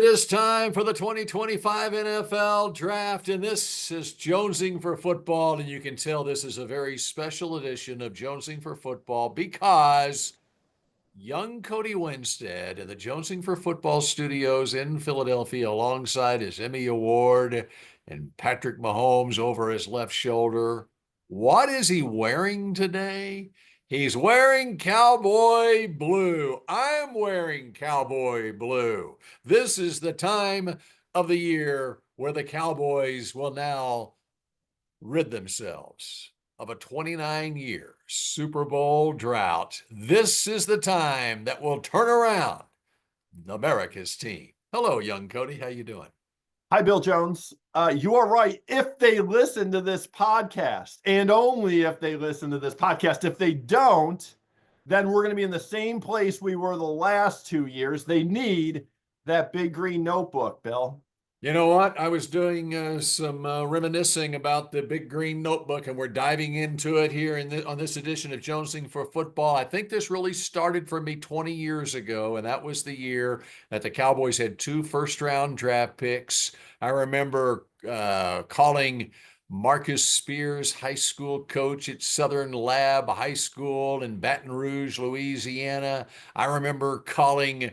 It is time for the 2025 NFL Draft, and this is Jonesing for Football. And you can tell this is a very special edition of Jonesing for Football because young Cody Winstead in the Jonesing for Football studios in Philadelphia, alongside his Emmy Award and Patrick Mahomes over his left shoulder. What is he wearing today? He's wearing cowboy blue. I'm wearing cowboy blue. This is the time of the year where the Cowboys will now rid themselves of a 29-year Super Bowl drought. This is the time that will turn around America's team. Hello, young Cody. How you doing? Hi, Bill Jones. You are right. If they listen to this podcast, and only if they listen to this podcast, if they don't, then we're going to be in the same place we were the last 2 years. They need that big green notebook, Bill. You know what? I was doing some reminiscing about the Big Green Notebook, and we're diving into it here on this edition of Jonesing for Football. I think this really started for me 20 years ago, and that was the year that the Cowboys had two first-round draft picks. I remember calling Marcus Spears, high school coach at Southern Lab High School in Baton Rouge, Louisiana. I remember calling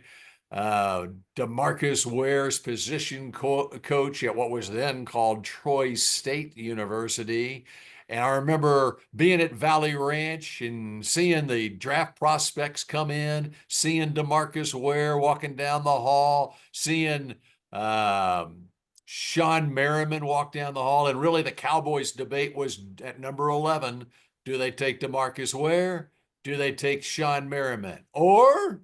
DeMarcus Ware's position coach at what was then called Troy State University. And I remember being at Valley Ranch and seeing the draft prospects come in, seeing DeMarcus Ware walking down the hall, seeing Sean Merriman walk down the hall. And really the Cowboys debate was at number 11, do they take DeMarcus Ware? Do they take Sean Merriman? Or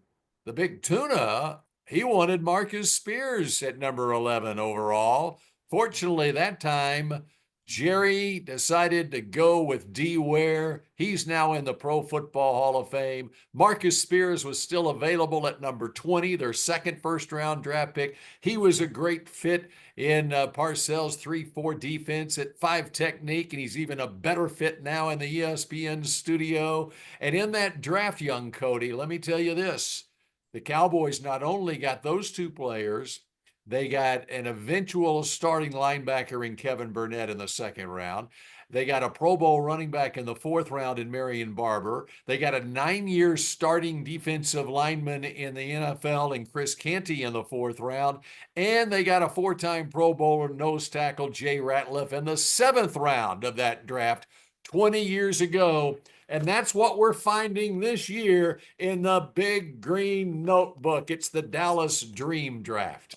the big tuna, he wanted Marcus Spears at number 11 overall. Fortunately, that time, Jerry decided to go with D. Ware. He's now in the Pro Football Hall of Fame. Marcus Spears was still available at number 20, their second first-round draft pick. He was a great fit in Parcells' 3-4 defense at 5 technique, and he's even a better fit now in the ESPN studio. And in that draft, young Cody, let me tell you this. The Cowboys not only got those two players, they got an eventual starting linebacker in Kevin Burnett in the second round. They got a Pro Bowl running back in the fourth round in Marion Barber. They got a 9-year starting defensive lineman in the NFL in Chris Canty in the fourth round. And they got a 4-time Pro Bowler nose tackle, Jay Ratliff, in the seventh round of that draft 20 years ago. And that's what we're finding this year in the Big Green Notebook. It's the Dallas Dream Draft.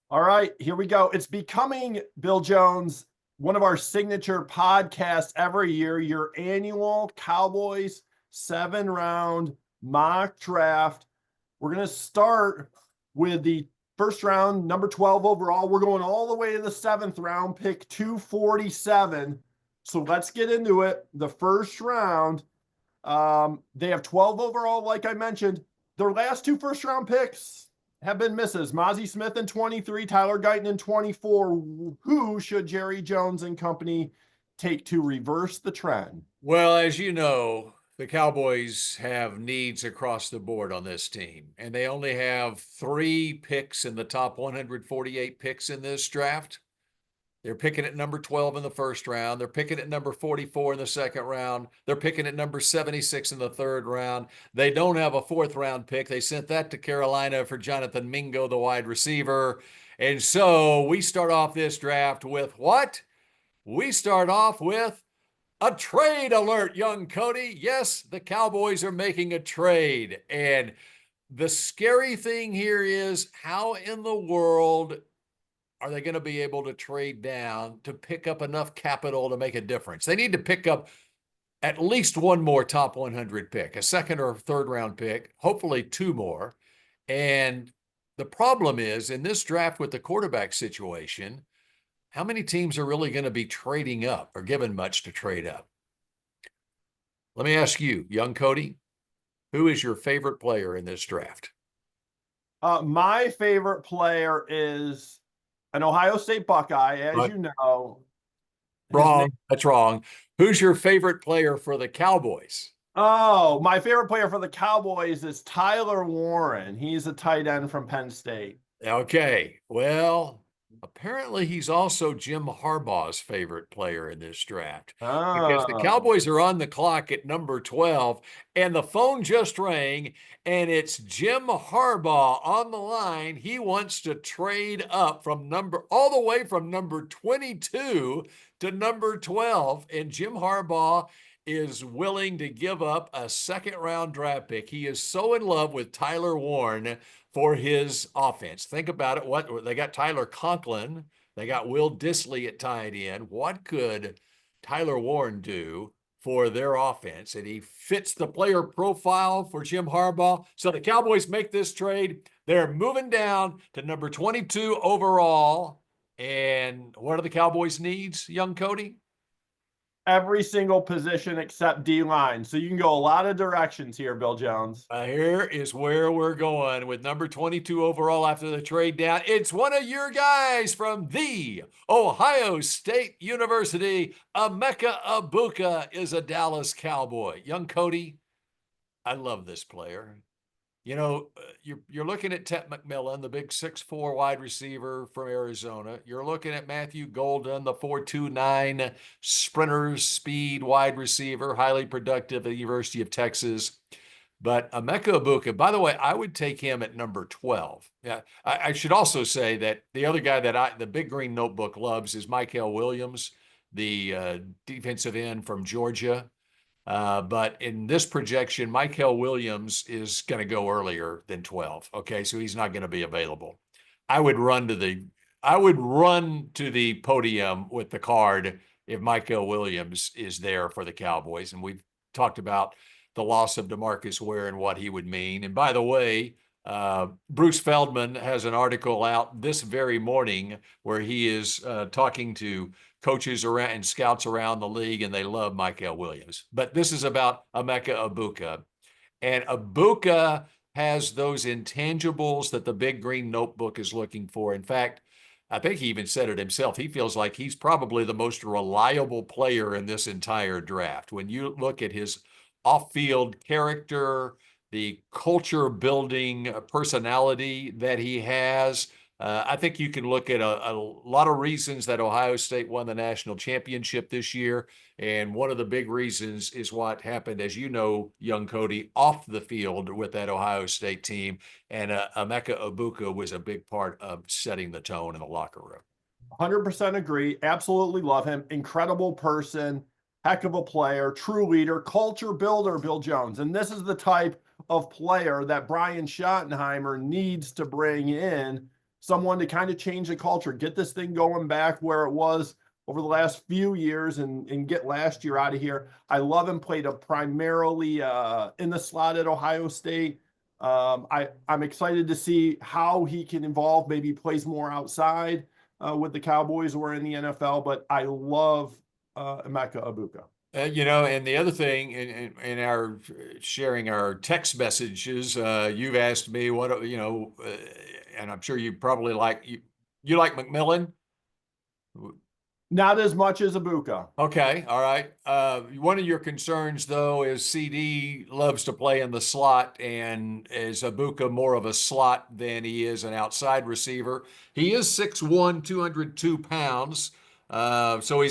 All right, here we go. It's becoming, Bill Jones, one of our signature podcasts every year, your annual Cowboys 7-round mock draft. We're going to start with the first round, number 12 overall. We're going all the way to the seventh round, pick 247. So let's get into it. The first round, they have 12 overall, like I mentioned. Their last two first-round picks have been misses. Mozzie Smith in 23, Tyler Guyton in 24. Who should Jerry Jones and company take to reverse the trend? Well, as you know, the Cowboys have needs across the board on this team, and they only have 3 picks in the top 148 picks in this draft. They're picking at number 12 in the first round. They're picking at number 44 in the second round. They're picking at number 76 in the third round. They don't have a fourth round pick. They sent that to Carolina for Jonathan Mingo, the wide receiver. And so we start off this draft with what? We start off with a trade alert, young Cody. Yes, the Cowboys are making a trade. And the scary thing here is, how in the world are they going to be able to trade down to pick up enough capital to make a difference? They need to pick up at least one more top 100 pick, a second or third round pick, hopefully 2 more. And the problem is, in this draft with the quarterback situation, how many teams are really going to be trading up or given much to trade up? Let me ask you, young Cody, who is your favorite player in this draft? My favorite player is an Ohio State Buckeye, as you know. Wrong. That's wrong. Who's your favorite player for the Cowboys? My favorite player for the Cowboys is Tyler Warren. He's a tight end from Penn State. Okay, well, apparently he's also Jim Harbaugh's favorite player in this draft because the Oh, Cowboys are on the clock at number 12, and the phone just rang, and it's Jim Harbaugh on the line. He wants to trade up from all the way from number 22 to number 12, and Jim Harbaugh is willing to give up a second round draft pick. He is so in love with Tyler Warren for his offense. Think about it. What they got Tyler Conklin, they got Will Dissly at tight end. What could Tyler Warren do for their offense? And he fits the player profile for Jim Harbaugh. So the Cowboys make this trade. They're moving down to number 22 overall. And what are the Cowboys' needs, young Cody? every single position except D line. So you can go a lot of directions here, Bill Jones. Here is where we're going with number 22 overall after the trade down. It's one of your guys from the Ohio State University. Emeka Abuka is a Dallas Cowboy. Young Cody, I love this player. You know, you're looking at Tet McMillan, the big 6'4" wide receiver from Arizona. You're looking at Matthew Golden, the 4.29 sprinter speed wide receiver, highly productive at the University of Texas. But Emeka Ibuka, by the way, I would take him at number 12. Yeah, I should also say that the other guy that the Big Green Notebook loves is Mykel Williams, the defensive end from Georgia. But in this projection, Mykel Williams is going to go earlier than 12. Okay, so he's not going to be available. I would run to the I would run to the podium with the card if Mykel Williams is there for the Cowboys. And we've talked about the loss of DeMarcus Ware and what he would mean. And by the way, Bruce Feldman has an article out this very morning where he is talking to coaches around and scouts around the league, and they love Mykel Williams. But this is about Emeka Abuka. And Abuka has those intangibles that the Big Green Notebook is looking for. In fact, I think he even said it himself. He feels like he's probably the most reliable player in this entire draft. When you look at his off field character, the culture building personality that he has, I think you can look at a lot of reasons that Ohio State won the national championship this year. And one of the big reasons is what happened, as you know, young Cody, off the field with that Ohio State team. And Emeka Abuka was a big part of setting the tone in the locker room. 100% agree. Absolutely love him. Incredible person, heck of a player, true leader, culture builder, Bill Jones. And this is the type of player that Brian Schottenheimer needs to bring in, someone to kind of change the culture, get this thing going back where it was over the last few years and get last year out of here. I love him, played a primarily in the slot at Ohio State. I'm excited to see how he can evolve, maybe plays more outside with the Cowboys or in the NFL, but I love Emeka Abuka. And the other thing in our sharing our text messages, you've asked me and I'm sure you probably you like McMillan. Not as much as Abuka. Okay, all right. One of your concerns, though, is CD loves to play in the slot, and is Abuka more of a slot than he is an outside receiver? He is 6'1", 202 pounds. So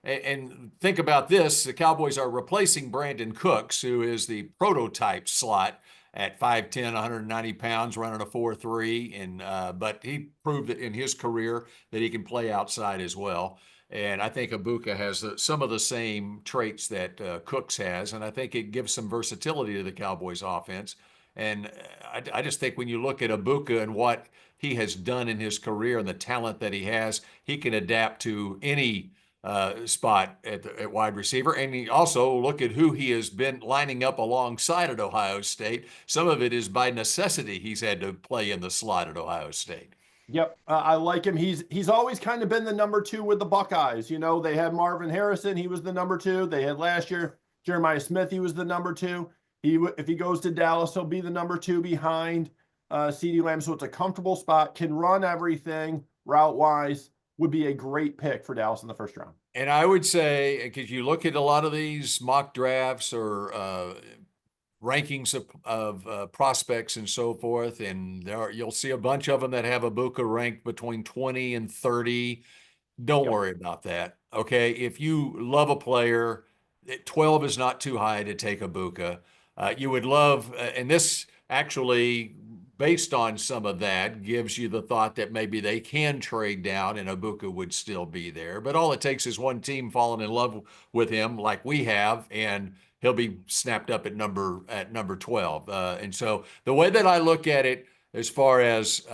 and think about this, the Cowboys are replacing Brandon Cooks, who is the prototype slot at 5'10", 190 pounds, running a 4.3, but he proved that in his career that he can play outside as well. And I think Abuka has some of the same traits that Cooks has, and I think it gives some versatility to the Cowboys offense. And I just think when you look at Abuka and what he has done in his career and the talent that he has, he can adapt to any spot at wide receiver. And he also look at who he has been lining up alongside at Ohio State. Some of it is by necessity he's had to play in the slot at Ohio State. Yep, I like him. He's always kind of been the number two with the Buckeyes. You know, they had Marvin Harrison, he was the number two. They had last year Jeremiah Smith, he was the number two. If he goes to Dallas, he'll be the number two behind CeeDee Lamb. So it's a comfortable spot, can run everything route wise. Would be a great pick for Dallas in the first round. And I would say, because you look at a lot of these mock drafts or rankings of prospects and so forth, and you'll see a bunch of them that have Ibuka ranked between 20 and 30. Don't Yep. worry about that. Okay. If you love a player, 12 is not too high to take Ibuka. You would love, and this actually, based on some of that, gives you the thought that maybe they can trade down and Ibuka would still be there. But all it takes is one team falling in love with him, like we have, and he'll be snapped up at number 12. And so the way that I look at it, as far as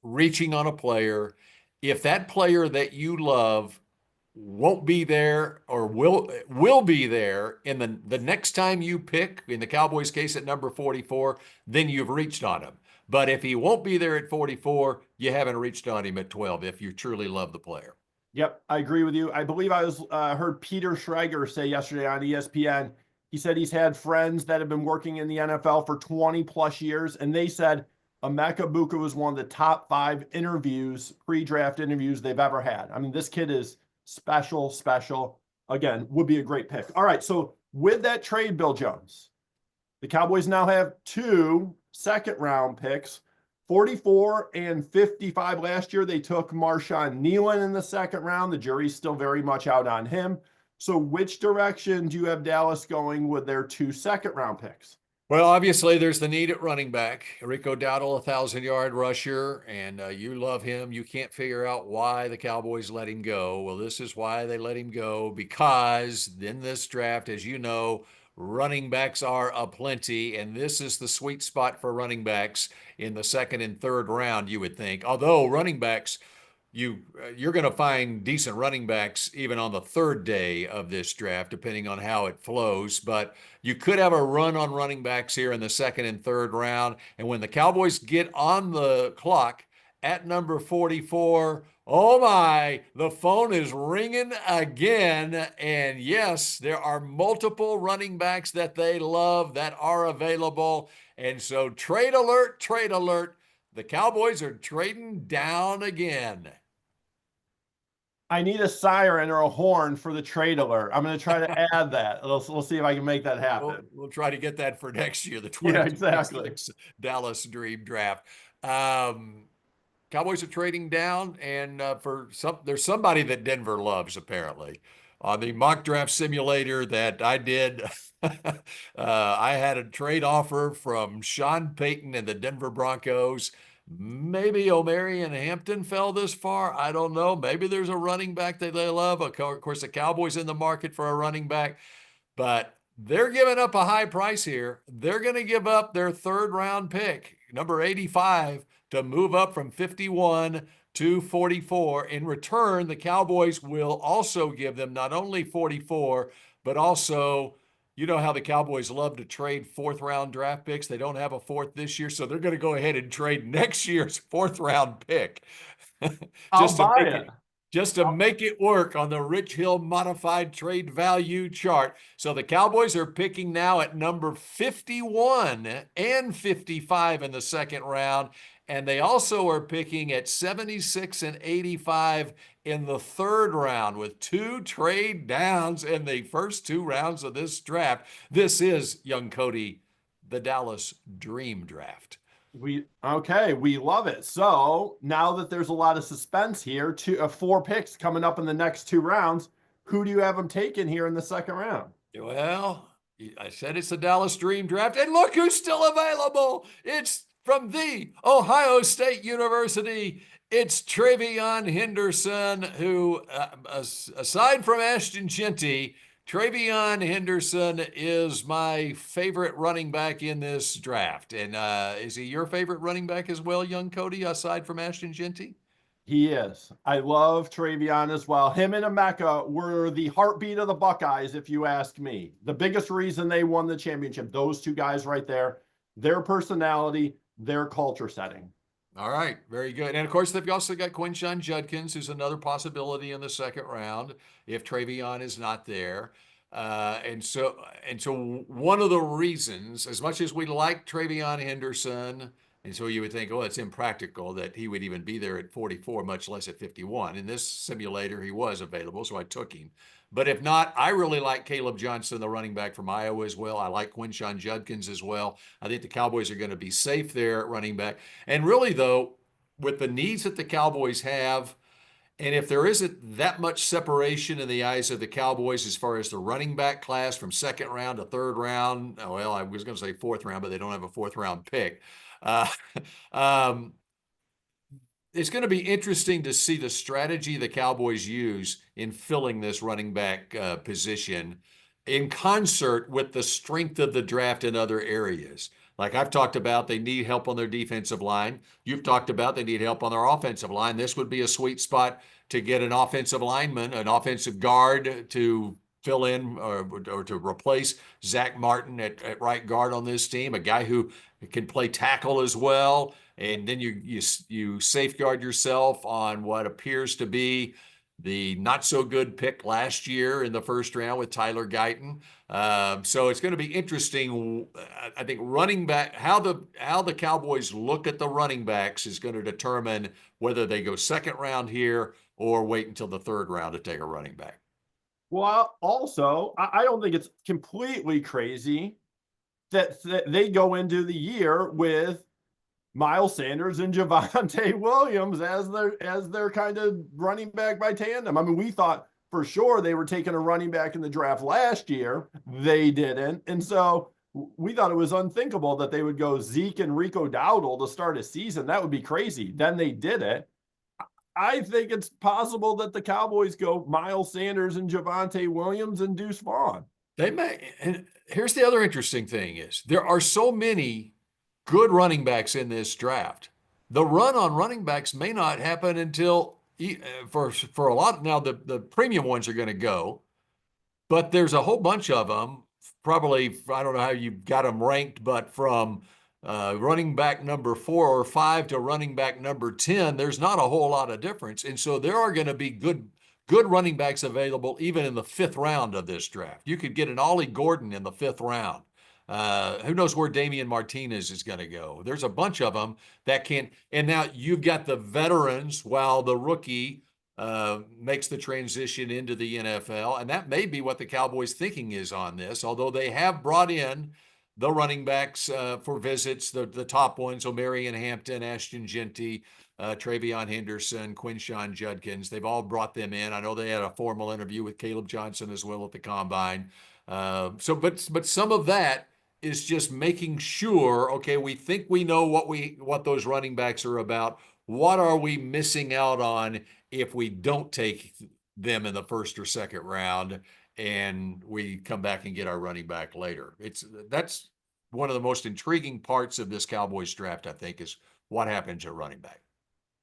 reaching on a player, if that player that you love won't be there or will be there in the next time you pick, in the Cowboys case at number 44, then you've reached on him. But if he won't be there at 44, you haven't reached on him at 12 if you truly love the player. Yep, I agree with you. I believe I was heard Peter Schrager say yesterday on ESPN. He said he's had friends that have been working in the NFL for 20 plus years, and they said Emeka Buka was one of the top 5 interviews, pre-draft interviews they've ever had. I mean, this kid is special, special. Again, would be a great pick. All right, so with that trade, Bill Jones, the Cowboys now have 2 second-round picks. 44 and 55 last year. They took Marshawn Nealon in the second round. The jury's still very much out on him. So which direction do you have Dallas going with their 2 second-round picks? Well, obviously, there's the need at running back. Rico Dowdle, 1,000-yard rusher, and you love him. You can't figure out why the Cowboys let him go. Well, this is why they let him go, because in this draft, as you know, running backs are aplenty, and this is the sweet spot for running backs in the second and third round, you would think. Although running backs, you're going to find decent running backs even on the third day of this draft, depending on how it flows. But you could have a run on running backs here in the second and third round. And when the Cowboys get on the clock at number 44, oh my, the phone is ringing again. And yes, there are multiple running backs that they love that are available. And so trade alert, trade alert. The Cowboys are trading down again. I need a siren or a horn for the trade alert. I'm going to try to add that. We'll see if I can make that happen. We'll try to get that for next year, the Yeah, exactly. 2026 Dallas Dream Draft. Um, Cowboys are trading down, and there's somebody that Denver loves apparently. On the mock draft simulator that I did, I had a trade offer from Sean Payton and the Denver Broncos. Maybe O'Marion Hampton fell this far. I don't know. Maybe there's a running back that they love. Of course, the Cowboys in the market for a running back, but they're giving up a high price here. They're going to give up their third round pick, number 85, to move up from 51 to 44. In return, the Cowboys will also give them not only 44, but also, you know how the Cowboys love to trade fourth round draft picks. They don't have a fourth this year, so they're going to go ahead and trade next year's fourth round pick I'll just to buy make it. it just to make it work on the Rich Hill modified trade value chart. So the Cowboys are picking now at number 51 and 55 in the second round. And they also are picking at 76 and 85 in the third round with 2 trade downs in the first 2 rounds of this draft. This is, young Cody, the Dallas Dream Draft. We love it. So now that there's a lot of suspense here, 4 picks coming up in the next 2 rounds, who do you have them taken here in the second round? Well, I said it's the Dallas Dream Draft, and look who's still available. It's from the Ohio State University. It's Travion Henderson, who, aside from Ashton Shinty, Travion Henderson is my favorite running back in this draft. And is he your favorite running back as well, young Cody, aside from Ashton Shinty? He is. I love Travion as well. Him and Emeka were the heartbeat of the Buckeyes, if you ask me. The biggest reason they won the championship, those 2 guys right there, their personality, their culture setting. All right, very good. And of course, they've also got Quinshon Judkins, who's another possibility in the second round if Travion is not there. And so one of the reasons, as much as we like Travion Henderson, And so you would think, oh, it's impractical that he would even be there at 44, much less at 51. In this simulator, he was available, so I took him. But if not, I really like Caleb Johnson, the running back from Iowa as well. I like Quinshawn Judkins as well. I think the Cowboys are going to be safe there at running back. And really, though, with the needs that the Cowboys have, and if there isn't that much separation in the eyes of the Cowboys as far as the running back class from second round to third round, well, I was going to say fourth round, but they don't have a fourth round pick. Uh, um, it's going to be interesting to see the strategy the Cowboys use in filling this running back position in concert with the strength of the draft in other areas. Like I've talked about, they need help on their defensive line. You've talked about they need help on their offensive line. This would be a sweet spot to get an offensive lineman, an offensive guard to fill in or to replace Zach Martin at right guard on this team, a guy who can play tackle as well. And then you safeguard yourself on what appears to be the not so good pick last year in the first round with Tyler Guyton. So it's going to be interesting. I think running back, how the Cowboys look at the running backs is going to determine whether they go second round here or wait until the third round to take a running back. Well, also, I don't think it's completely crazy that they go into the year with Miles Sanders and Javonte Williams as their kind of running back by tandem. I mean, we thought for sure they were taking a running back in the draft last year. They didn't. And so we thought it was unthinkable that they would go Zeke and Rico Dowdle to start a season. That would be crazy. Then they did it. I think it's possible that the Cowboys go Miles Sanders and Javonte Williams and Deuce Vaughn. They may. And here's the other interesting thing is there are so many good running backs in this draft. The run on running backs may not happen until for a lot now the premium ones are going to go, but there's a whole bunch of them. Probably I don't know how you got them ranked, but from running back number 4 or 5 to running back number 10, there's not a whole lot of difference, and so there are going to be good running backs available even in the fifth round of this draft. You could get an Ollie Gordon in the fifth round. Who knows where Damian Martinez is going to go? There's a bunch of them that can. And now you've got the veterans while the rookie makes the transition into the NFL. And that may be what the Cowboys' thinking is on this, although they have brought in the running backs for visits, the top ones, O'Marion Hampton, Ashton Genty, Travion Henderson, Quinshawn Judkins. They've all brought them in. I know they had a formal interview with Caleb Johnson as well at the combine. But some of that is just making sure, okay, we think we know what those running backs are about. What are we missing out on if we don't take them in the first or second round and we come back and get our running back later? That's one of the most intriguing parts of this Cowboys draft, I think, is what happens at running back.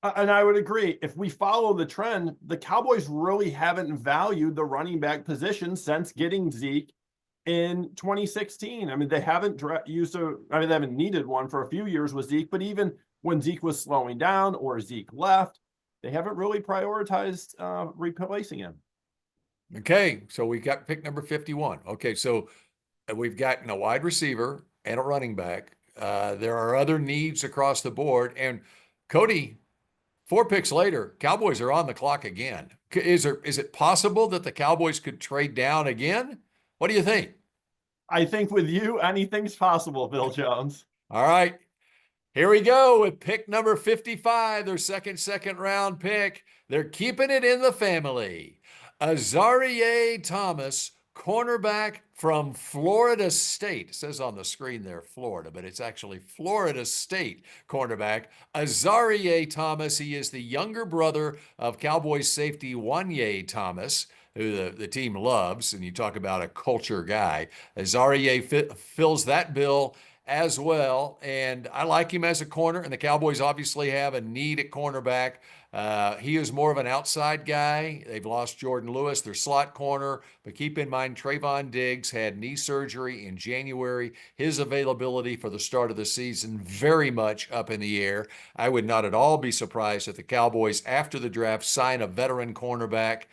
And I would agree. If we follow the trend, the Cowboys really haven't valued the running back position since getting Zeke in 2016. I mean, they haven't they haven't needed one for a few years with Zeke, but even when Zeke was slowing down or Zeke left, they haven't really prioritized replacing him. Okay, so we got pick number 51. Okay, so we've gotten a wide receiver and a running back. There are other needs across the board. And Cody, 4 picks later, Cowboys are on the clock again. Is it possible that the Cowboys could trade down again? What do you think? I think with you, anything's possible, Bill Jones. All right. Here we go with pick number 55, their second round pick. They're keeping it in the family. Azareye'h Thomas, cornerback from Florida State. It says on the screen there, Florida, but it's actually Florida State cornerback. Azareye'h Thomas. He is the younger brother of Cowboys safety Wanye Thomas, who the team loves. And you talk about a culture guy. Azareye'h fills that bill as well. And I like him as a corner, and the Cowboys obviously have a need at cornerback. He is more of an outside guy. They've lost Jordan Lewis, their slot corner, but keep in mind Trayvon Diggs had knee surgery in January. His availability for the start of the season very much up in the air. I would not at all be surprised if the Cowboys, after the draft, sign a veteran cornerback.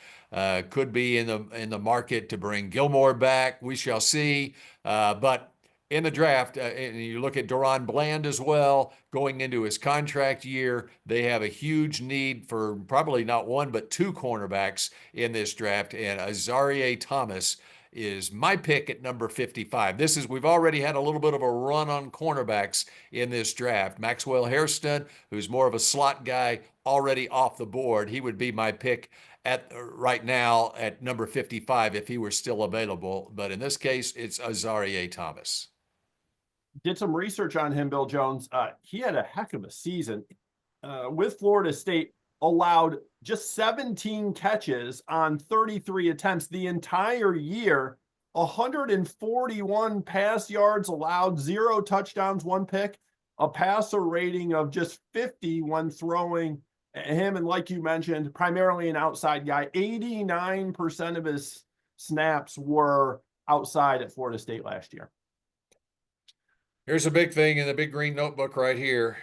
Could be in the market to bring Gilmore back. We shall see. But in the draft, and you look at Deron Bland as well, going into his contract year, they have a huge need for probably not one, but two cornerbacks in this draft. And Azareye'h Thomas is my pick at number 55. We've already had a little bit of a run on cornerbacks in this draft. Maxwell Hairston, who's more of a slot guy, already off the board. He would be my pick at right now at number 55 if he were still available. But in this case, it's Azareye'h Thomas. Did some research on him, Bill Jones. He had a heck of a season with Florida State, allowed just 17 catches on 33 attempts the entire year, 141 pass yards allowed, 0 touchdowns, 1 pick, a passer rating of just 50 when throwing him. And like you mentioned, primarily an outside guy, 89% of his snaps were outside at Florida State last year. Here's a big thing in the big green notebook right here.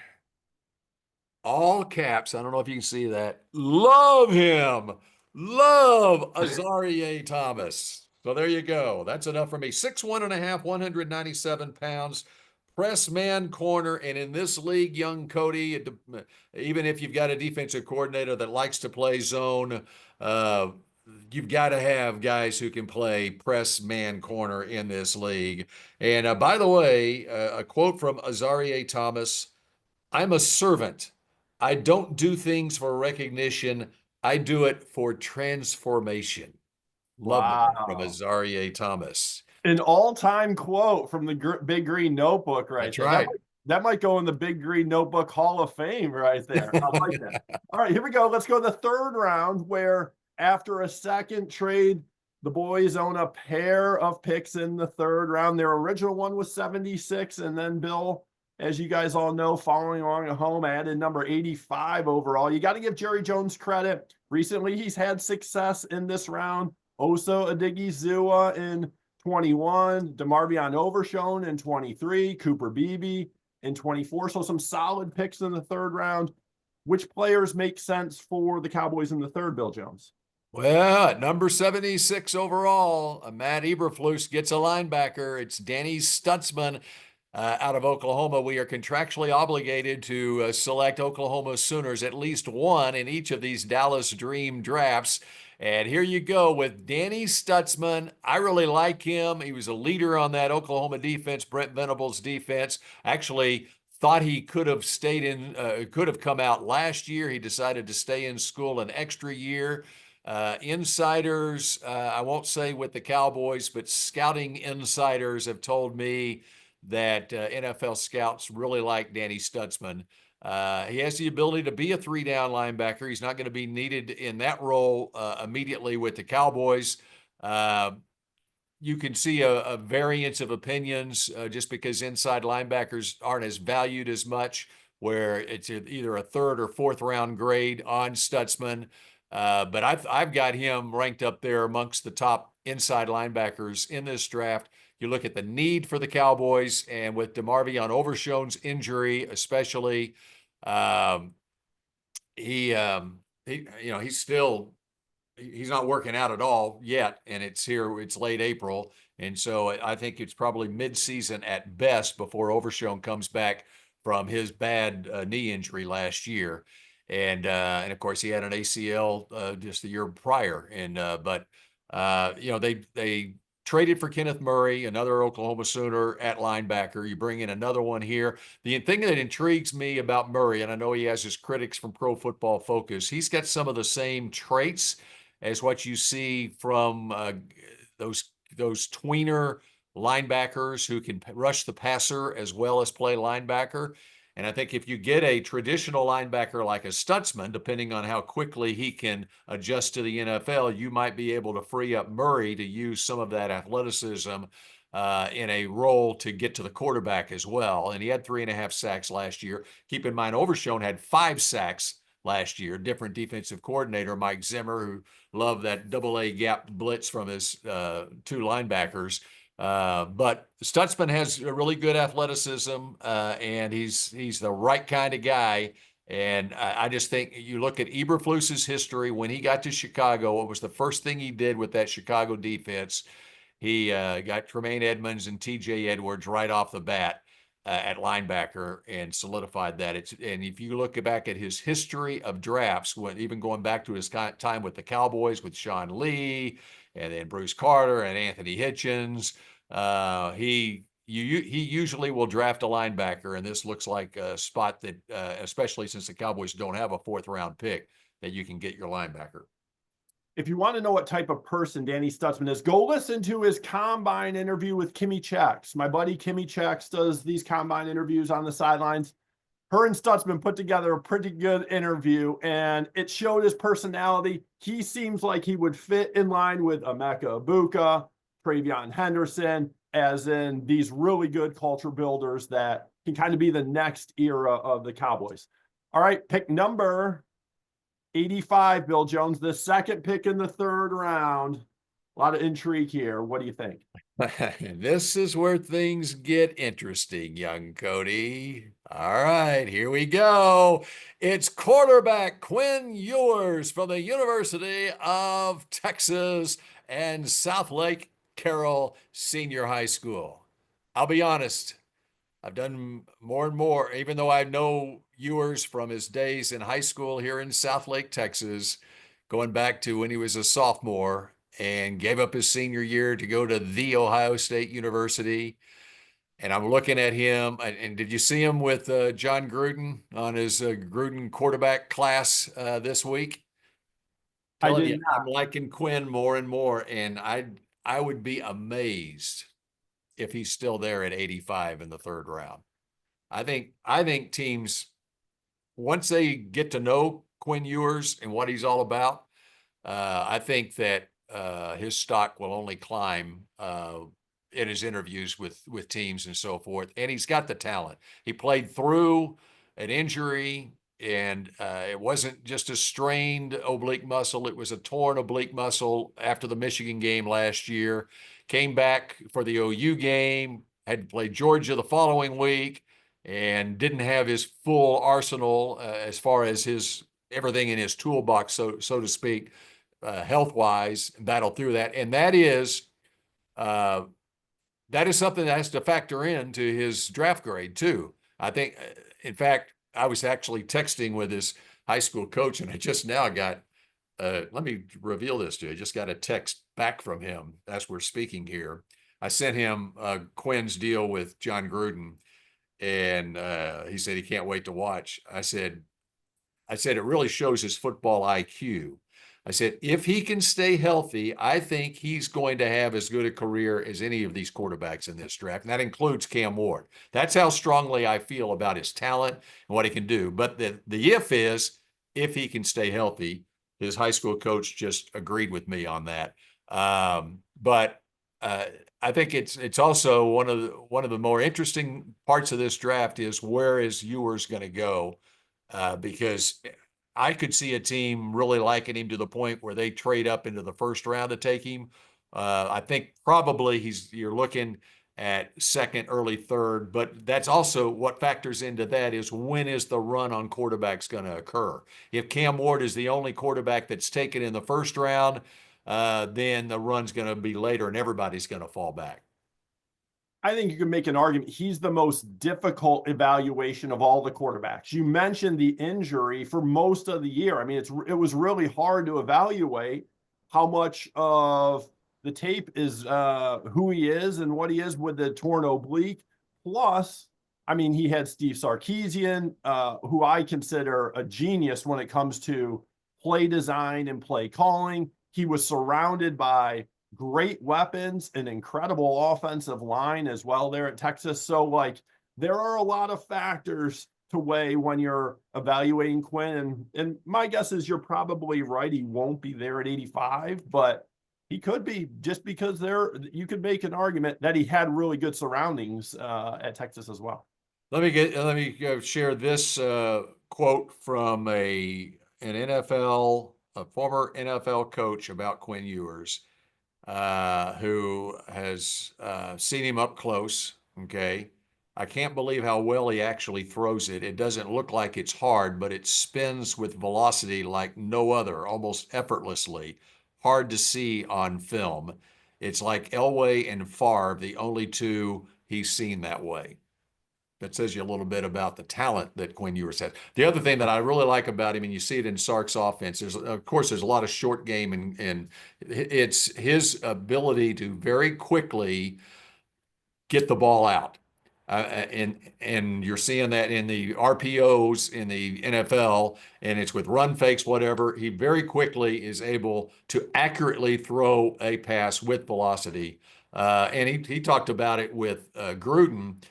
All caps. I don't know if you can see that. Love him. Love Azareye'h Thomas. So there you go. That's enough for me. 6'1.5", 197 pounds. Press man corner. And in this league, young Cody, even if you've got a defensive coordinator that likes to play zone, you've got to have guys who can play press man corner in this league. And by the way, a quote from Azareye'h Thomas: "I'm a servant. I don't do things for recognition. I do it for transformation." Love that from Wow. Azareye'h Thomas. An all-time quote from the Big Green Notebook right That's there. right. That might go in the Big Green Notebook Hall of Fame right there. I like that. All right, here we go. Let's go to the third round, where after a second trade, the boys own a pair of picks in the third round. Their original one was 76, and then Bill, as you guys all know, following along at home, added number 85 overall. You got to give Jerry Jones credit. Recently, he's had success in this round. Osa Odighizuwa in 21, DeMarvion Overshown in 23, Cooper Beebe in 24. So some solid picks in the third round. Which players make sense for the Cowboys in the third, Bill Jones? Well, at number 76 overall, Matt Eberflus gets a linebacker. It's Danny Stutzman out of Oklahoma. We are contractually obligated to select Oklahoma Sooners at least one in each of these Dallas Dream drafts. And here you go with Danny Stutzman. I really like him. He was a leader on that Oklahoma defense, Brent Venables' defense. Actually, thought he could have could have come out last year. He decided to stay in school an extra year. Insiders, I won't say with the Cowboys, but scouting insiders have told me that NFL scouts really like Danny Stutzman. He has the ability to be a 3-down linebacker. He's not going to be needed in that role immediately with the Cowboys. You can see a variance of opinions just because inside linebackers aren't as valued as much, where it's either a third or fourth round grade on Stutzman. But I've got him ranked up there amongst the top inside linebackers in this draft. You look at the need for the Cowboys, and with DeMarvion Overshown's injury, especially, he he's not working out at all yet, and it's late April, and so I think it's probably mid-season at best before Overshown comes back from his bad knee injury last year. And of course he had an ACL just the year prior. And but they traded for Kenneth Murray, another Oklahoma Sooner at linebacker. You bring in another one here. The thing that intrigues me about Murray, and I know he has his critics from Pro Football Focus, he's got some of the same traits as what you see from those tweener linebackers who can rush the passer as well as play linebacker. And I think if you get a traditional linebacker like a Stutzman, depending on how quickly he can adjust to the NFL, you might be able to free up Murray to use some of that athleticism in a role to get to the quarterback as well. And he had 3.5 sacks last year. Keep in mind, Overshown had 5 sacks last year. Different defensive coordinator, Mike Zimmer, who loved that double-A gap blitz from his 2 linebackers. But Stutzman has a really good athleticism, and he's the right kind of guy. And I just think you look at Eberflus's history when he got to Chicago. What was the first thing he did with that Chicago defense? He got Tremaine Edmonds and TJ Edwards right off the bat at linebacker and solidified that. And if you look back at his history of drafts, even going back to his time with the Cowboys with Sean Lee and then Bruce Carter and Anthony Hitchens, he usually will draft a linebacker, and this looks like a spot that, especially since the Cowboys don't have a 4th-round pick, that you can get your linebacker. If you want to know what type of person Danny Stutzman is, go listen to his combine interview with Kimmy Checks. My buddy Kimmy Checks does these combine interviews on the sidelines. Her and Stutzman put together a pretty good interview, and it showed his personality. He seems like he would fit in line with Emeka Ibuka, Travion Henderson, as in these really good culture builders that can kind of be the next era of the Cowboys. All right, pick number 85, Bill Jones, the second pick in the 3rd round. A lot of intrigue here. What do you think? This is where things get interesting, young Cody. All right, here we go. It's quarterback Quinn Ewers from the University of Texas and Southlake Carroll Senior High School. I'll be honest, I've done more and more, even though I know Ewers from his days in high school here in Southlake, Texas, going back to when he was a sophomore and gave up his senior year to go to the Ohio State University. And I'm looking at him. And did you see him with John Gruden on his Gruden quarterback class this week? I Telling did you, not. I'm liking Quinn more and more. And I would be amazed if he's still there at 85 in the 3rd round. I think teams, once they get to know Quinn Ewers and what he's all about, I think that his stock will only climb in his interviews with teams and so forth. And he's got the talent. He played through an injury, and it wasn't just a strained oblique muscle. It was a torn oblique muscle after the Michigan game last year. Came back for the OU game, had to play Georgia the following week, and didn't have his full arsenal as far as his everything in his toolbox, so to speak, health wise, battle through that. And uh, that is something that has to factor into his draft grade too. I think, in fact, I was actually texting with his high school coach, and I just now got, let me reveal this to you. I just got a text back from him as we're speaking here. I sent him Quinn's deal with John Gruden, and he said he can't wait to watch. I said it really shows his football IQ. I said, if he can stay healthy, I think he's going to have as good a career as any of these quarterbacks in this draft. And that includes Cam Ward. That's how strongly I feel about his talent and what he can do. But the if is, if he can stay healthy. His high school coach just agreed with me on that. But I think it's also one of the more interesting parts of this draft is where is Ewers going to go? Because I could see a team really liking him to the point where they trade up into the 1st round to take him. I think probably you're looking at 2nd, early 3rd, but that's also what factors into that is when is the run on quarterbacks going to occur? If Cam Ward is the only quarterback that's taken in the 1st round, then the run's going to be later and everybody's going to fall back. I think you can make an argument he's the most difficult evaluation of all the quarterbacks. You mentioned the injury for most of the year. I mean, it was really hard to evaluate how much of the tape is who he is and what he is with the torn oblique. Plus, I mean, he had Steve Sarkisian, who I consider a genius when it comes to play design and play calling. He was surrounded by great weapons, an incredible offensive line as well there at Texas. So, like, there are a lot of factors to weigh when you're evaluating Quinn. And my guess is you're probably right. He won't be there at 85, but he could be just because you could make an argument that he had really good surroundings at Texas as well. Let me share this quote from an NFL, a former NFL coach about Quinn Ewers, who has seen him up close. Okay. I can't believe how well he actually throws it. It doesn't look like it's hard, but it spins with velocity like no other, almost effortlessly. Hard to see on film. It's like Elway and Favre, the only two he's seen that way. That says you a little bit about the talent that Quinn Ewers has. The other thing that I really like about him, and you see it in Sark's offense, is of course there's a lot of short game, and it's his ability to very quickly get the ball out. And you're seeing that in the RPOs in the NFL, and it's with run fakes, whatever. He very quickly is able to accurately throw a pass with velocity. And he talked about it with Gruden.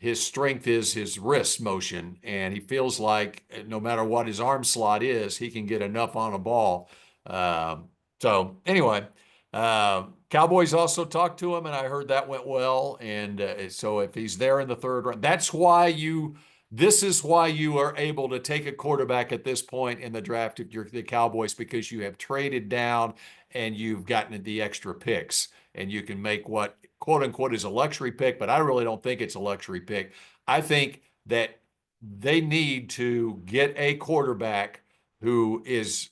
His strength is his wrist motion, and he feels like no matter what his arm slot is, he can get enough on a ball. So anyway, Cowboys also talked to him, and I heard that went well. And so if he's there in the third round, this is why you are able to take a quarterback at this point in the draft if you're the Cowboys, because you have traded down and you've gotten the extra picks, and you can make what quote unquote is a luxury pick, but I really don't think it's a luxury pick. I think that they need to get a quarterback who is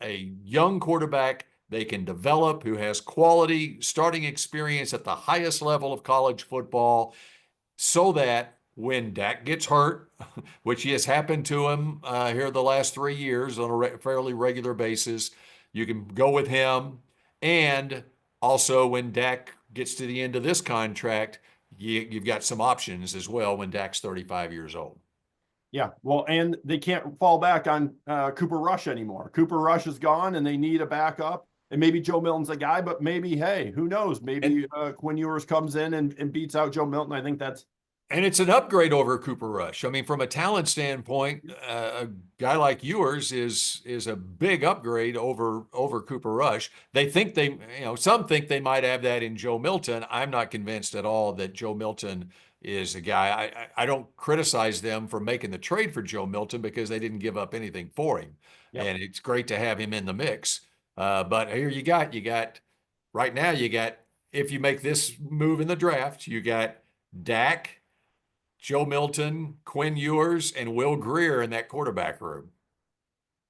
a young quarterback they can develop, who has quality starting experience at the highest level of college football, so that when Dak gets hurt, which has happened to him here the last 3 years on a fairly regular basis, you can go with him. And also, when Dak gets to the end of this contract, you've got some options as well when Dak's 35 years old. Yeah, well, and they can't fall back on Cooper Rush anymore. Cooper Rush is gone, and they need a backup. And maybe Joe Milton's a guy, but maybe, hey, who knows? Maybe Quinn Ewers comes in and beats out Joe Milton. I think that's And it's an upgrade over Cooper Rush. I mean, from a talent standpoint, a guy like yours is a big upgrade over Cooper Rush. They think some think they might have that in Joe Milton. I'm not convinced at all that Joe Milton is a guy. I don't criticize them for making the trade for Joe Milton because they didn't give up anything for him, yep. and it's great to have him in the mix. But here you got right now you got if you make this move in the draft, you got Dak, Joe Milton, Quinn Ewers, and Will Grier in that quarterback room.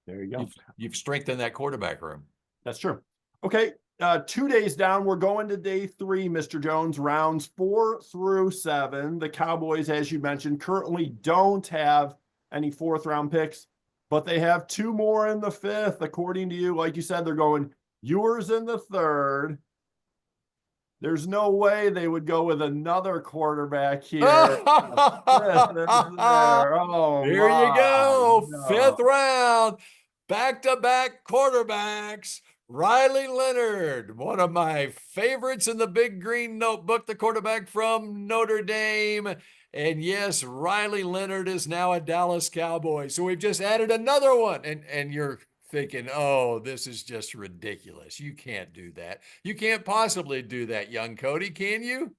There you go. You've strengthened that quarterback room. That's true. Okay, 2 days down, we're going to day 3, Mr. Jones, rounds 4 through 7. The Cowboys, as you mentioned, currently don't have any 4th-round picks, but they have 2 more in the 5th. According to you, like you said, they're going Ewers in the 3rd. There's no way they would go with another quarterback here. There. Oh, There you go. no. 5th round, back-to-back quarterbacks. Riley Leonard, one of my favorites in the Big Green Notebook, the quarterback from Notre Dame. And yes, Riley Leonard is now a Dallas Cowboy. So we've just added another one. And you're thinking, oh, this is just ridiculous. You can't do that. You can't possibly do that, young Cody, can you?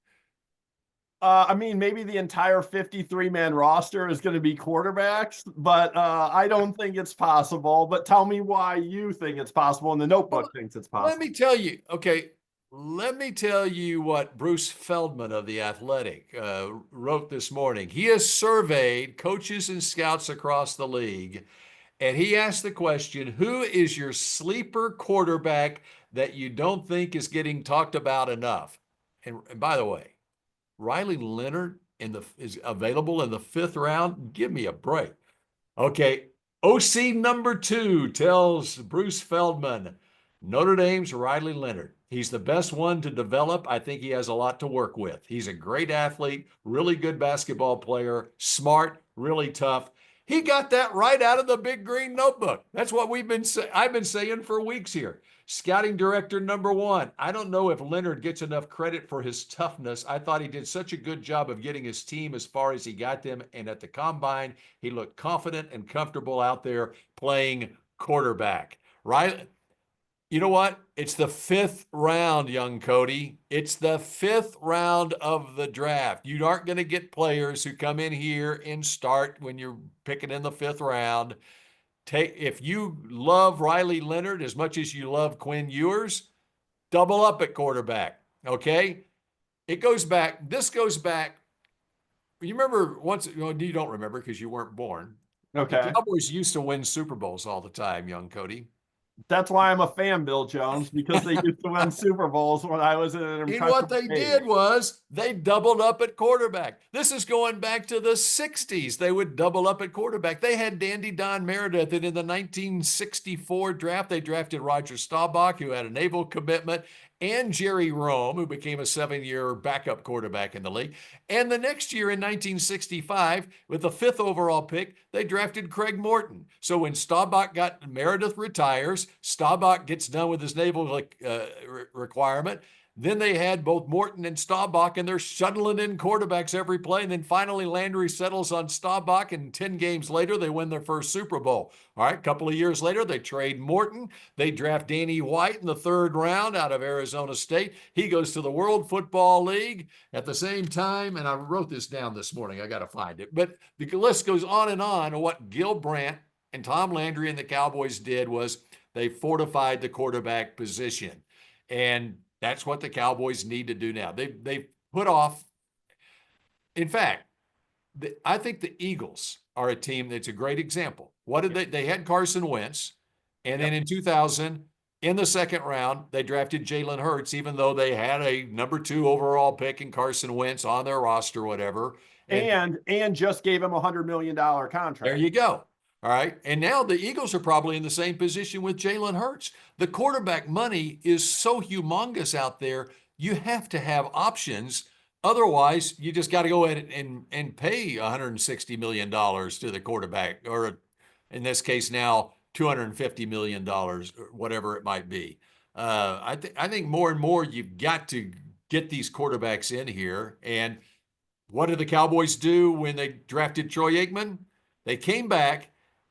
I mean, maybe the entire 53-man roster is going to be quarterbacks, but I don't think it's possible. But tell me why you think it's possible and the notebook thinks it's possible. Let me tell you, okay, let me tell you what Bruce Feldman of The Athletic wrote this morning. He has surveyed coaches and scouts across the league, and he asked the question, who is your sleeper quarterback that you don't think is getting talked about enough? And by the way, Riley Leonard is available in the 5th round. Give me a break. Okay, OC number 2 tells Bruce Feldman, Notre Dame's Riley Leonard. He's the best one to develop. I think he has a lot to work with. He's a great athlete, really good basketball player, smart, really tough. He got that right out of the Big Green Notebook. That's what I've been saying for weeks here. Scouting director number 1. I don't know if Leonard gets enough credit for his toughness. I thought he did such a good job of getting his team as far as he got them. And at the combine, he looked confident and comfortable out there playing quarterback. Right? You know what? It's the 5th round, young Cody. It's the 5th round of the draft. You aren't going to get players who come in here and start when you're picking in the 5th round. If you love Riley Leonard as much as you love Quinn Ewers, double up at quarterback. Okay? This goes back. You remember once, you don't remember because you weren't born. The Okay. Cowboys used to win Super Bowls all the time, young Cody. That's why I'm a fan, Bill Jones, because they used to win Super Bowls when I was in an And what impressive they age. did was they doubled up at quarterback. This is going back to the 60s. They would double up at quarterback. They had Dandy Don Meredith, and in the 1964 draft, they drafted Roger Staubach, who had a naval commitment, and Jerry Rome, who became a 7-year backup quarterback in the league. And the next year in 1965, with the 5th overall pick, they drafted Craig Morton. So when Staubach got Meredith retires, Staubach gets done with his naval requirement. Then they had both Morton and Staubach, and they're shuttling in quarterbacks every play. And then finally, Landry settles on Staubach, and 10 games later, they win their first Super Bowl. All right, a couple of years later, they trade Morton. They draft Danny White in the 3rd round out of Arizona State. He goes to the World Football League at the same time. And I wrote this down this morning. I got to find it. But the list goes on and on. What Gil Brandt and Tom Landry and the Cowboys did was they fortified the quarterback position. And that's what the Cowboys need to do now. They put off. In fact, I think the Eagles are a team that's a great example. What did they had Carson Wentz, and then in 2000, in the 2nd round, they drafted Jalen Hurts, even though they had a number 2 overall pick in Carson Wentz on their roster, whatever. And just gave him $100 million contract. There you go. All right. And now the Eagles are probably in the same position with Jalen Hurts. The quarterback money is so humongous out there. You have to have options. Otherwise, you just got to go ahead and pay $160 million to the quarterback, or in this case now, $250 million, or whatever it might be. I think more and more you've got to get these quarterbacks in here. And what did the Cowboys do when they drafted Troy Aikman? They came back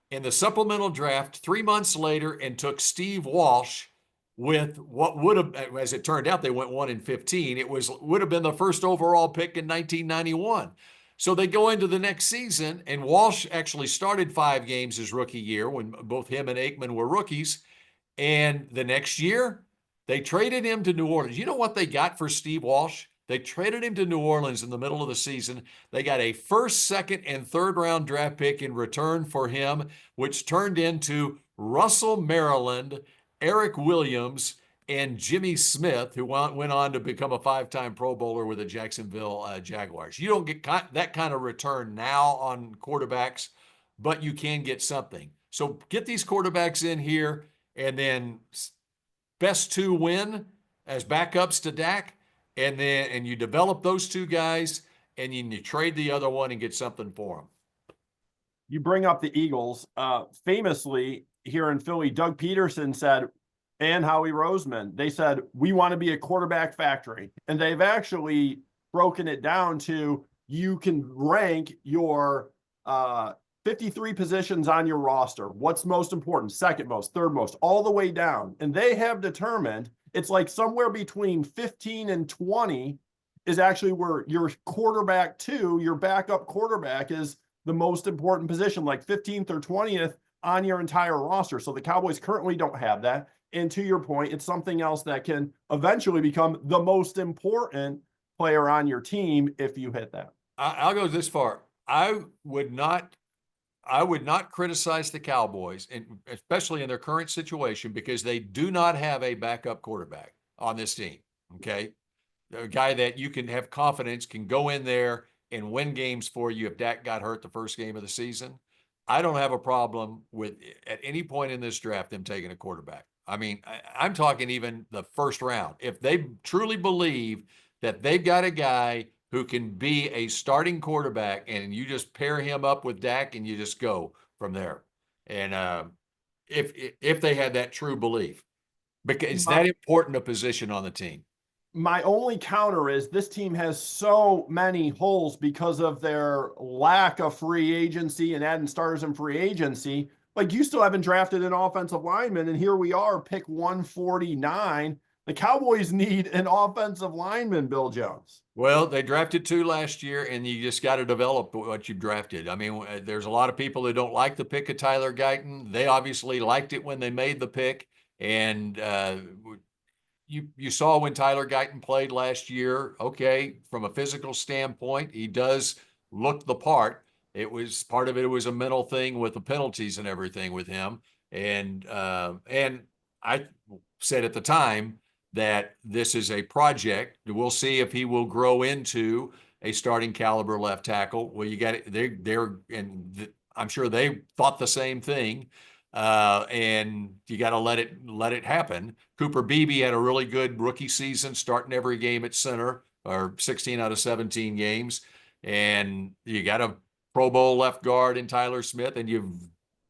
in the supplemental draft 3 months later and took Steve Walsh with what would have, as it turned out, they went 1-15. It would have been the first overall pick in 1991. So they go into the next season, and Walsh actually started 5 games his rookie year when both him and Aikman were rookies. And the next year, they traded him to New Orleans. You know what they got for Steve Walsh? They traded him to New Orleans in the middle of the season. They got a 1st, 2nd, and 3rd round draft pick in return for him, which turned into Russell Maryland, Eric Williams, and Jimmy Smith, who went on to become a 5-time Pro Bowler with the Jacksonville Jaguars. You don't get that kind of return now on quarterbacks, but you can get something. So get these quarterbacks in here, and then best 2 win as backups to Dak, and you develop those 2 guys, and you trade the other one and get something for them. You bring up the Eagles. Famously, here in Philly, Doug Peterson said, and Howie Roseman, they said, we want to be a quarterback factory. And they've actually broken it down to you can rank your 53 positions on your roster. What's most important? Second most, third most, all the way down. And they have determined it's like somewhere between 15 and 20 is actually where your quarterback 2, your backup quarterback, is the most important position, like 15th or 20th on your entire roster. So the Cowboys currently don't have that. And to your point, it's something else that can eventually become the most important player on your team if you hit that. I'll go this far. I would not criticize the Cowboys, and especially in their current situation, because they do not have a backup quarterback on this team. Okay. A guy that you can have confidence can go in there and win games for you if Dak got hurt the first game of the season. I don't have a problem with, at any point in this draft, them taking a quarterback. I mean, I'm talking even the 1st round. If they truly believe that they've got a guy who can be a starting quarterback, and you just pair him up with Dak and you just go from there. And if they had that true belief, because it's that important a position on the team. My only counter is this team has so many holes because of their lack of free agency and adding starters in free agency. Like, you still haven't drafted an offensive lineman, and here we are, pick 149. The Cowboys need an offensive lineman, Bill Jones. Well, they drafted 2 last year, and you just got to develop what you've drafted. I mean, there's a lot of people that don't like the pick of Tyler Guyton. They obviously liked it when they made the pick, and you saw when Tyler Guyton played last year. Okay, from a physical standpoint, he does look the part. It was part of it was a mental thing with the penalties and everything with him, and I said at the time that this is a project. We'll see if he will grow into a starting caliber left tackle. Well, you got it. I'm sure they thought the same thing. And you got to let it happen. Cooper Beebe had a really good rookie season, starting every game at center, or 16 out of 17 games. And you got a Pro Bowl left guard in Tyler Smith, and you've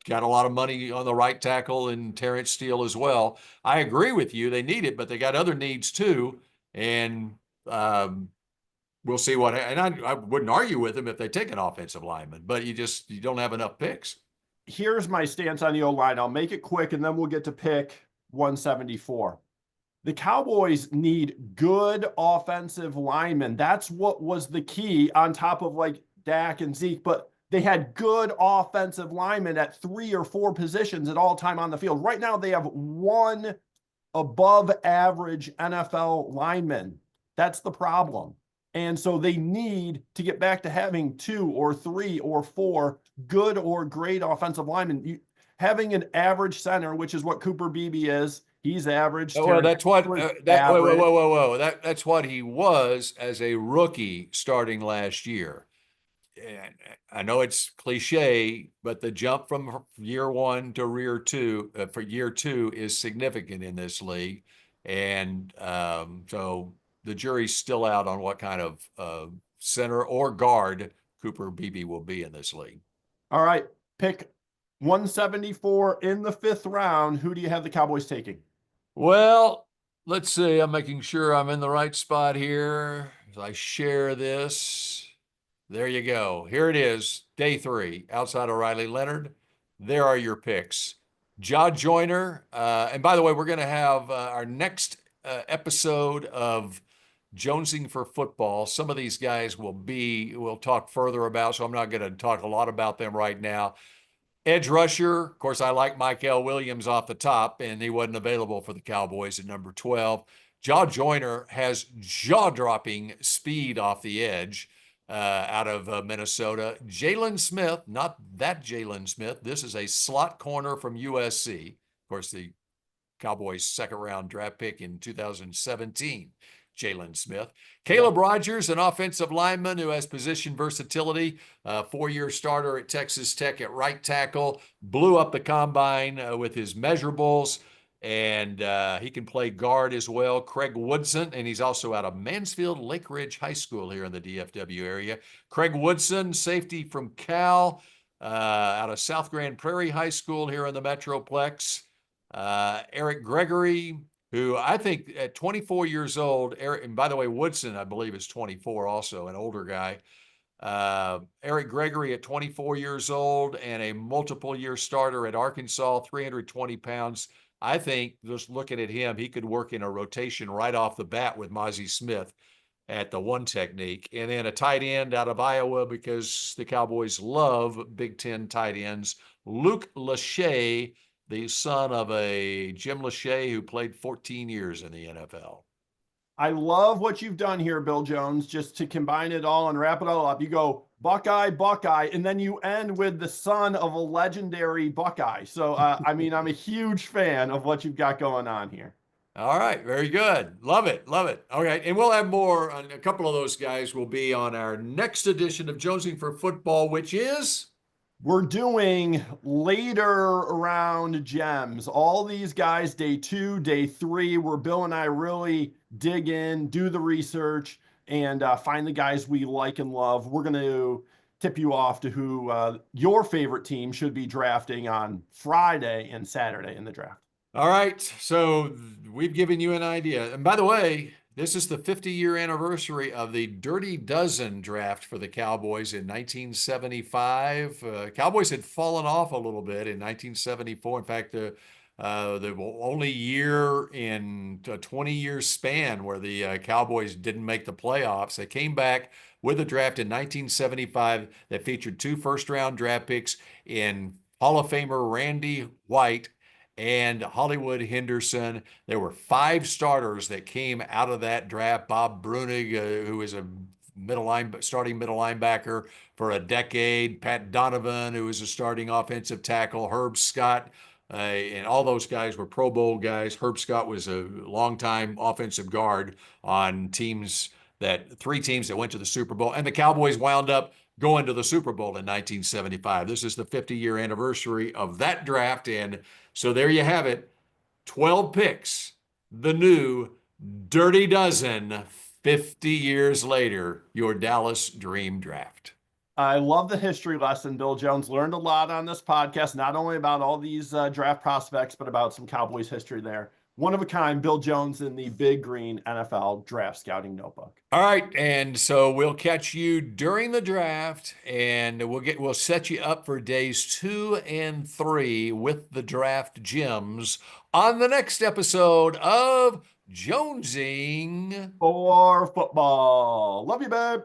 got a lot of money on the right tackle in Terrence Steele as well. I agree with you. They need it, but they got other needs too. And um, we'll see what. And I wouldn't argue with them if they take an offensive lineman, but you don't have enough picks. Here's my stance on the O-line. I'll make it quick, and then we'll get to pick 174. The Cowboys need good offensive linemen. That's what was the key, on top of like Dak and Zeke, but they had good offensive linemen at 3 or 4 positions at all time on the field. Right now, they have one above average NFL lineman. That's the problem. And so they need to get back to having 2 or 3 or 4 good or great offensive linemen. Having an average center, which is what Cooper Beebe is, he's average. Well, Terrence that's what that. Whoa, whoa, average. whoa, whoa, whoa. That's what he was as a rookie starting last year. And I know it's cliche, but the jump from year one to year two is significant in this league. And so the jury's still out on what kind of center or guard Cooper Beebe will be in this league. All right, pick 174 in the 5th round. Who do you have the Cowboys taking? Well, let's see. I'm making sure I'm in the right spot here as I share this. There you go. Here it is, day 3, outside of Riley Leonard. There are your picks. Ja Joyner. And by the way, we're going to have our next episode of Jonesing for Football. Some of these guys we'll talk further about, so I'm not going to talk a lot about them right now. Edge rusher, of course, I like Mike Williams off the top, and he wasn't available for the Cowboys at number 12. Ja Joyner has jaw-dropping speed off the edge out of Minnesota. Jalen Smith, not that Jalen Smith. This is a slot corner from USC. Of course, the Cowboys' second-round draft pick in 2017. Jalen Smith. Caleb Rogers, an offensive lineman who has position versatility, 4-year starter at Texas Tech at right tackle, blew up the combine with his measurables, and he can play guard as well. Craig Woodson, and he's also out of Mansfield Lake Ridge High School here in the DFW area. Craig Woodson, safety from Cal, out of South Grand Prairie High School here in the Metroplex. Eric Gregory, who I think at 24 years old, and by the way, Woodson, I believe, is 24 also, an older guy. Eric Gregory at 24 years old and a multiple year starter at Arkansas, 320 pounds. I think just looking at him, he could work in a rotation right off the bat with Mozzie Smith at the one technique. And then a tight end out of Iowa, because the Cowboys love Big Ten tight ends, Luke Lachey, the son of a Jim Lachey who played 14 years in the NFL. I love what you've done here, Bill Jones, just to combine it all and wrap it all up. You go Buckeye, Buckeye, and then you end with the son of a legendary Buckeye. So, I mean, I'm a huge fan of what you've got going on here. All right, very good. Love it, love it. All right, and we'll have more. A couple of those guys will be on our next edition of Jonesing for Football, which is We're doing later round gems. All these guys, day 2, day 3, where Bill and I really dig in, do the research, and find the guys we like and love. We're going to tip you off to who your favorite team should be drafting on Friday and Saturday in the draft. all right. So we've given you an idea. And by the way, this is the 50-year anniversary of the Dirty Dozen draft for the Cowboys in 1975. Cowboys had fallen off a little bit in 1974. In fact, the only year in a 20-year span where the Cowboys didn't make the playoffs. They came back with a draft in 1975 that featured 2 first-round draft picks in Hall of Famer Randy White and Hollywood Henderson. There were 5 starters that came out of that draft. Bob Brunig, who was a starting middle linebacker for a decade. Pat Donovan, who was a starting offensive tackle. Herb Scott, And all those guys were Pro Bowl guys. Herb Scott was a longtime offensive guard on three teams that went to the Super Bowl. And the Cowboys wound up going to the Super Bowl in 1975. This is the 50-year anniversary of that draft. And so there you have it, 12 picks, the new Dirty Dozen, 50 years later, your Dallas Dream Draft. I love the history lesson, Bill Jones. Learned a lot on this podcast, not only about all these draft prospects, but about some Cowboys history there. One of a kind, Bill Jones in the Big Green NFL Draft Scouting Notebook. All right, and so we'll catch you during the draft, and we'll set you up for days 2 and 3 with the draft gems on the next episode of Jonesing For football. Love you, babe.